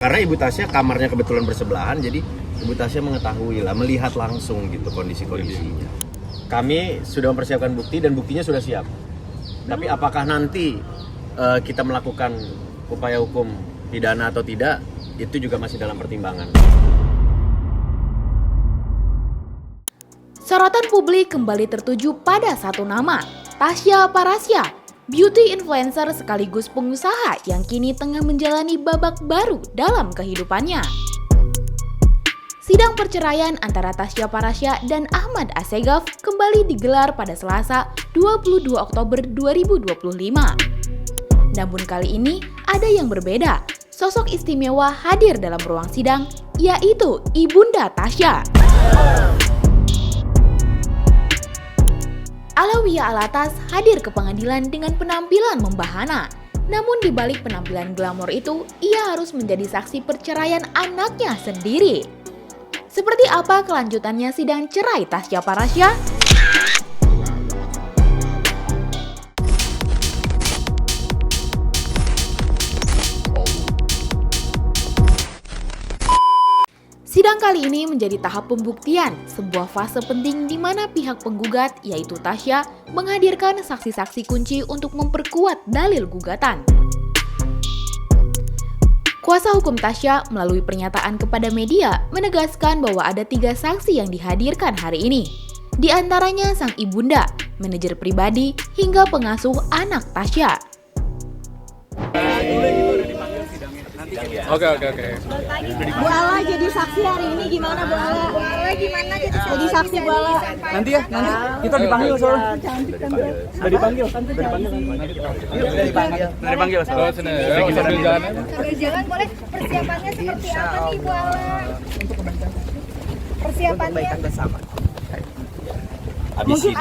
Karena Ibu Tasya kamarnya kebetulan bersebelahan, jadi Ibu Tasya mengetahui lah, melihat langsung gitu kondisi-kondisinya. Kami sudah mempersiapkan bukti dan buktinya sudah siap. Tapi apakah nanti kita melakukan upaya hukum pidana atau tidak, itu juga masih dalam pertimbangan. Sorotan publik kembali tertuju pada satu nama, Tasya Parasya, beauty influencer sekaligus pengusaha yang kini tengah menjalani babak baru dalam kehidupannya. Sidang perceraian antara Tasya Parasya dan Ahmad Assegaf kembali digelar pada Selasa 22 Oktober 2025. Namun kali ini ada yang berbeda. Sosok istimewa hadir dalam ruang sidang, yaitu Ibunda Tasya. Alawiyah Alatas hadir ke pengadilan dengan penampilan membahana. Namun di balik penampilan glamor itu, ia harus menjadi saksi perceraian anaknya sendiri. Seperti apa kelanjutannya sidang cerai Tasya Parasya? Sidang kali ini menjadi tahap pembuktian, sebuah fase penting di mana pihak penggugat, yaitu Tasya, menghadirkan saksi-saksi kunci untuk memperkuat dalil gugatan. Kuasa hukum Tasya melalui pernyataan kepada media menegaskan bahwa ada 3 saksi yang dihadirkan hari ini. Di antaranya sang ibunda, manajer pribadi, hingga pengasuh anak Tasya. Oke. Bu Ala jadi saksi hari ini gimana Bu Ala? Bu Ala gimana jadi saksi Bu Ala? Nanti kita dipanggil soalnya. Udah dipanggil. Soalnya sambil jalan. Sambil jalan boleh, persiapannya seperti apa nih Bu Ala? Persiapannya mungkin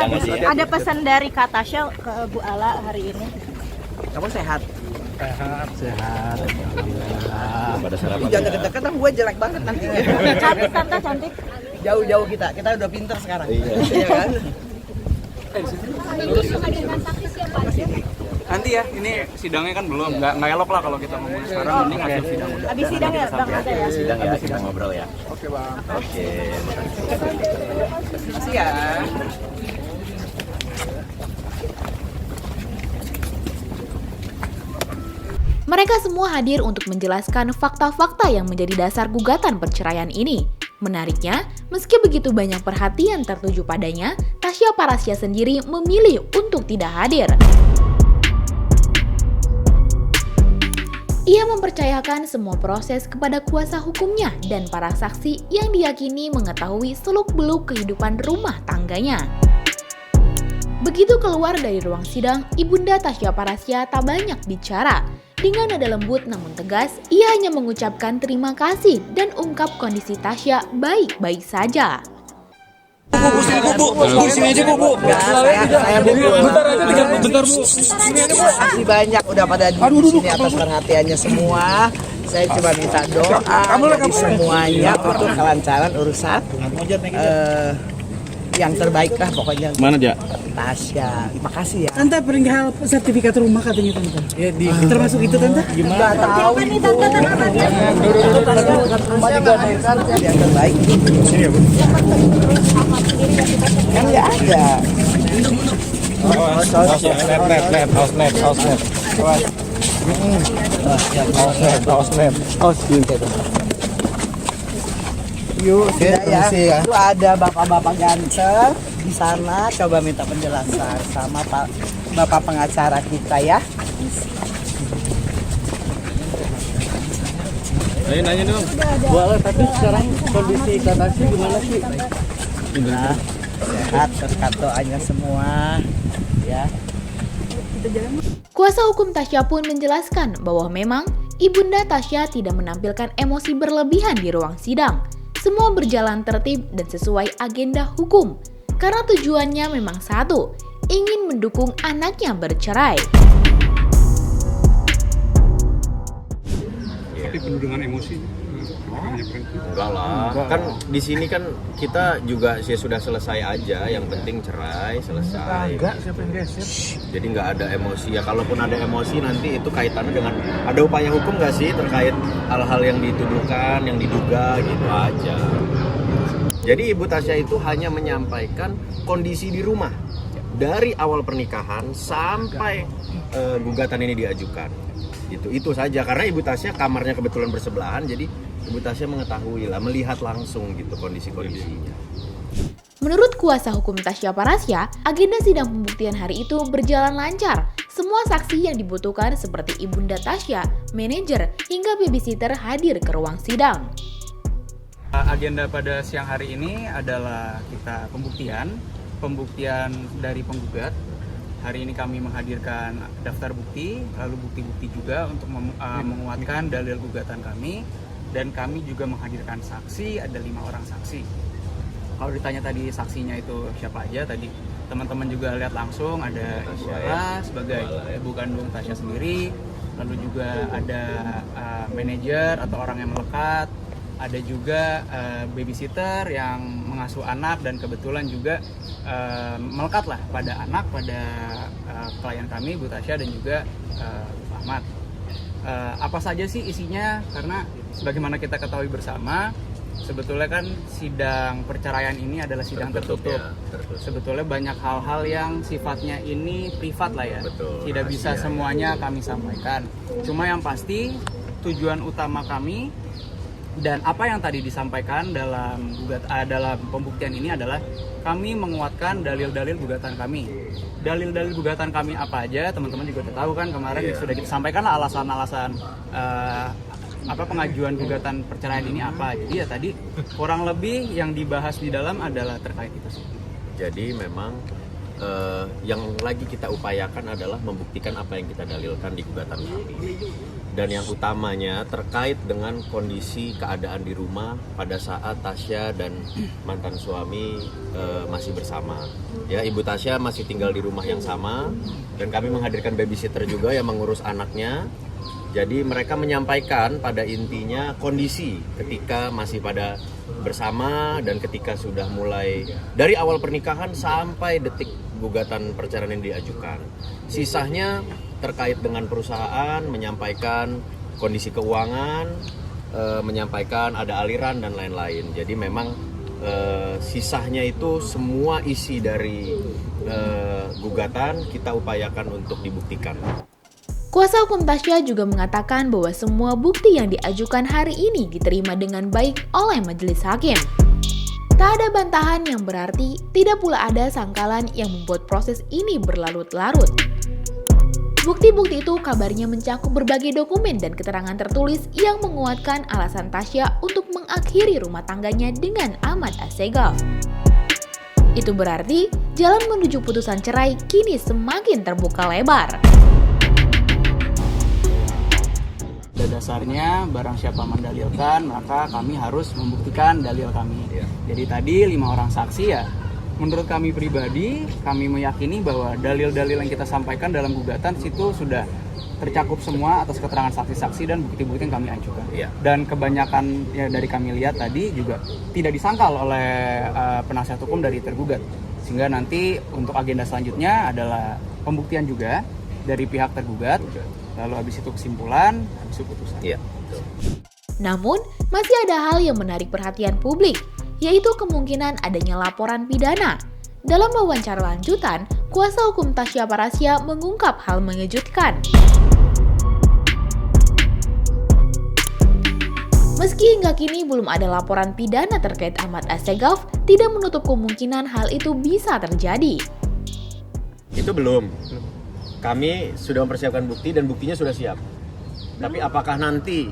ada pesan dari Kak Tasya ke Bu Ala hari ini. Kamu sehat? Sehat. Pada sarapan. Jangan deket-deket, gue jelek banget nanti. Cantik Tante, cantik. Jauh-jauh kita udah pinter sekarang. Iya kan? Nanti ya, ini sidangnya kan belum, nggak elok lah kalau kita ngomong sekarang. Ini hasil sidang udah. Habis sidang ya Bang ada ya? Sidang ngobrol ya. Oke bang. Oke. Makasih ya. Mereka semua hadir untuk menjelaskan fakta-fakta yang menjadi dasar gugatan perceraian ini. Menariknya, meski begitu banyak perhatian tertuju padanya, Tasya Parasya sendiri memilih untuk tidak hadir. Ia mempercayakan semua proses kepada kuasa hukumnya dan para saksi yang diyakini mengetahui seluk-beluk kehidupan rumah tangganya. Begitu keluar dari ruang sidang, Ibunda Tasya Parasya tak banyak bicara. Dengan nada lembut namun tegas, ia hanya mengucapkan terima kasih dan ungkap kondisi Tasya baik-baik saja. Bu, sini aja bu. Saya Bentar aja, bentar bu. Terima kasih banyak udah pada di sini atas perhatiannya semua. Saya cuma minta doa dari semuanya untuk kelancaran urusan yang terbaik lah pokoknya. Mana aja? Tasya, terima kasih ya. Tante perihal sertifikat rumah katanya Tante. Ya di Termasuk itu Tante? gimana tahu Apa nih Tante tanggapannya? rumah juga yang terbaik. Sini ya, Bu. Kan nggak ada. Yuk, sudah ya. Itu ada bapak-bapak ganteng di sana. Coba minta penjelasan sama Pak Bapak pengacara kita ya. Ayo nanya dong. Boleh, tapi sekarang kondisi Tasya gimana sih? Nah, sehat, berkat doanya semua ya. Kuasa hukum Tasya pun menjelaskan bahwa memang Ibunda Tasya tidak menampilkan emosi berlebihan di ruang sidang. Semua berjalan tertib dan sesuai agenda hukum, karena tujuannya memang satu, ingin mendukung anaknya bercerai. Tapi penuh dengan emosi. Enggak lah, kan di sini kan kita juga sudah selesai aja, yang penting cerai selesai. Siapa yang geser? Jadi nggak ada emosi ya, kalaupun ada emosi nanti itu kaitannya dengan ada upaya hukum nggak sih terkait hal-hal yang dituduhkan, yang diduga gitu aja. Jadi Ibu Tasya itu hanya menyampaikan kondisi di rumah dari awal pernikahan sampai gugatan ini diajukan. Itu saja, karena Ibu Tasya kamarnya kebetulan bersebelahan, jadi Ibu Tasya mengetahui lah, melihat langsung gitu kondisi-kondisinya. Menurut kuasa hukum Tasya Parasya, agenda sidang pembuktian hari itu berjalan lancar. Semua saksi yang dibutuhkan seperti ibunda Tasya, manajer, hingga babysitter hadir ke ruang sidang. Agenda pada siang hari ini adalah kita pembuktian dari penggugat. Hari ini kami menghadirkan daftar bukti, lalu bukti-bukti juga untuk menguatkan dalil gugatan kami. Dan kami juga menghadirkan saksi, ada 5 orang saksi. Kalau ditanya tadi saksinya itu siapa aja, tadi teman-teman juga lihat langsung, ada Isyara sebagai ibu kandung Tasya sendiri, lalu juga ada manajer atau orang yang melekat, ada juga babysitter yang mengasuh anak dan kebetulan juga melekat lah pada anak, pada klien kami, Bu Tasya dan juga Ahmad. Apa saja sih isinya? Karena sebagaimana kita ketahui bersama, sebetulnya kan sidang perceraian ini adalah sidang tertutup. Sebetulnya banyak hal-hal yang sifatnya ini privat lah ya. Tidak bisa semuanya kami sampaikan. Cuma yang pasti tujuan utama kami dan apa yang tadi disampaikan dalam pembuktian ini adalah kami menguatkan dalil-dalil gugatan kami. Dalil-dalil gugatan kami apa aja, teman-teman juga udah tahu kan kemarin sudah kita sampaikan lah alasan-alasan pengajuan gugatan perceraian ini apa. Jadi ya tadi kurang lebih yang dibahas di dalam adalah terkait itu sih. Jadi memang yang lagi kita upayakan adalah membuktikan apa yang kita dalilkan di gugatan kami. Dan yang utamanya terkait dengan kondisi keadaan di rumah pada saat Tasya dan mantan suami masih bersama. Ya, Ibu Tasya masih tinggal di rumah yang sama dan kami menghadirkan babysitter juga yang mengurus anaknya. Jadi mereka menyampaikan pada intinya kondisi ketika masih pada bersama dan ketika sudah mulai dari awal pernikahan sampai detik gugatan perceraian yang diajukan. Sisanya terkait dengan perusahaan, menyampaikan kondisi keuangan, menyampaikan ada aliran dan lain-lain. Jadi memang sisanya itu semua isi dari gugatan kita upayakan untuk dibuktikan. Kuasa hukum Tasya juga mengatakan bahwa semua bukti yang diajukan hari ini diterima dengan baik oleh majelis hakim. Tak ada bantahan yang berarti, tidak pula ada sangkalan yang membuat proses ini berlarut-larut. Bukti-bukti itu kabarnya mencakup berbagai dokumen dan keterangan tertulis yang menguatkan alasan Tasya untuk mengakhiri rumah tangganya dengan Ahmad Assegaf. Itu berarti jalan menuju putusan cerai kini semakin terbuka lebar. Pada dasarnya barang siapa mendalilkan maka kami harus membuktikan dalil kami. Jadi tadi 5 orang saksi ya. Menurut kami pribadi, kami meyakini bahwa dalil-dalil yang kita sampaikan dalam gugatan situ sudah tercakup semua atas keterangan saksi-saksi dan bukti-bukti yang kami ajukan. Dan kebanyakan ya dari kami lihat tadi juga tidak disangkal oleh penasihat hukum dari tergugat. Sehingga nanti untuk agenda selanjutnya adalah pembuktian juga dari pihak tergugat. Lalu habis itu kesimpulan, habis itu putusan. Namun, masih ada hal yang menarik perhatian publik, yaitu kemungkinan adanya laporan pidana. Dalam wawancara lanjutan, kuasa hukum Tasya Parasya mengungkap hal mengejutkan. Meski hingga kini belum ada laporan pidana terkait Ahmad Assegaf, tidak menutup kemungkinan hal itu bisa terjadi. Itu belum. Kami sudah mempersiapkan bukti dan buktinya sudah siap. Tapi apakah nanti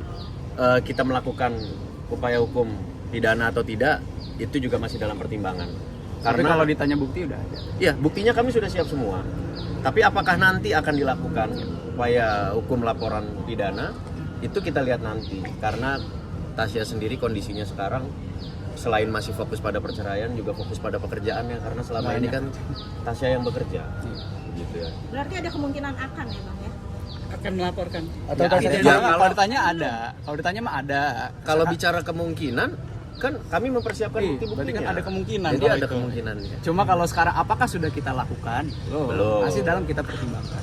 kita melakukan upaya hukum pidana atau tidak, itu juga masih dalam pertimbangan. Tapi kalau ditanya bukti udah ada. Ya, buktinya kami sudah siap semua. Tapi apakah nanti akan dilakukan upaya hukum laporan pidana, itu kita lihat nanti. Karena Tasya sendiri kondisinya sekarang selain masih fokus pada perceraian juga fokus pada pekerjaannya, karena selama ini kan Tasya yang bekerja. Gitu ya. Berarti ada kemungkinan akan ya Bang ya? akan melaporkan. Atau Ya, Tasya itu ya, kalau ditanya ada. Kalau ditanya mah ada. Kalau bicara kemungkinan, kan kami mempersiapkan bukti-buktinya. Berarti kan ada kemungkinan. Jadi kalau ada itu. kemungkinannya. Cuma kalau sekarang apakah sudah kita lakukan? Belum. Masih dalam kita pertimbangkan.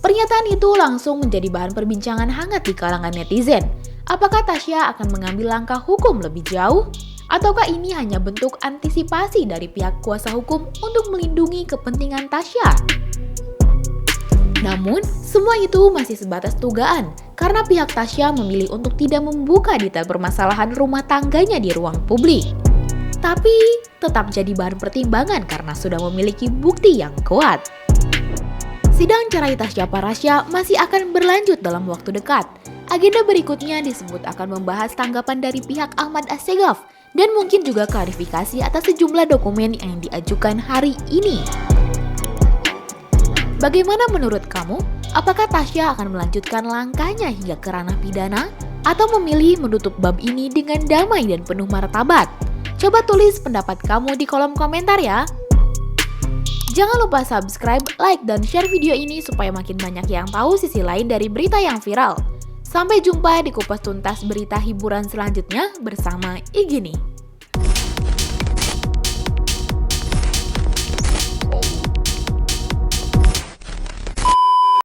Pernyataan itu langsung menjadi bahan perbincangan hangat di kalangan netizen. Apakah Tasya akan mengambil langkah hukum lebih jauh? Ataukah ini hanya bentuk antisipasi dari pihak kuasa hukum untuk melindungi kepentingan Tasya? Namun, semua itu masih sebatas dugaan karena pihak Tasya memilih untuk tidak membuka detail permasalahan rumah tangganya di ruang publik. Tapi, tetap jadi bahan pertimbangan karena sudah memiliki bukti yang kuat. Sidang cerai Tasya Parasya masih akan berlanjut dalam waktu dekat. Agenda berikutnya disebut akan membahas tanggapan dari pihak Ahmad Assegaf dan mungkin juga klarifikasi atas sejumlah dokumen yang diajukan hari ini. Bagaimana menurut kamu? Apakah Tasya akan melanjutkan langkahnya hingga ke ranah pidana? Atau memilih menutup bab ini dengan damai dan penuh martabat? Coba tulis pendapat kamu di kolom komentar ya! Jangan lupa subscribe, like, dan share video ini supaya makin banyak yang tahu sisi lain dari berita yang viral. Sampai jumpa di kupas tuntas berita hiburan selanjutnya bersama Igini.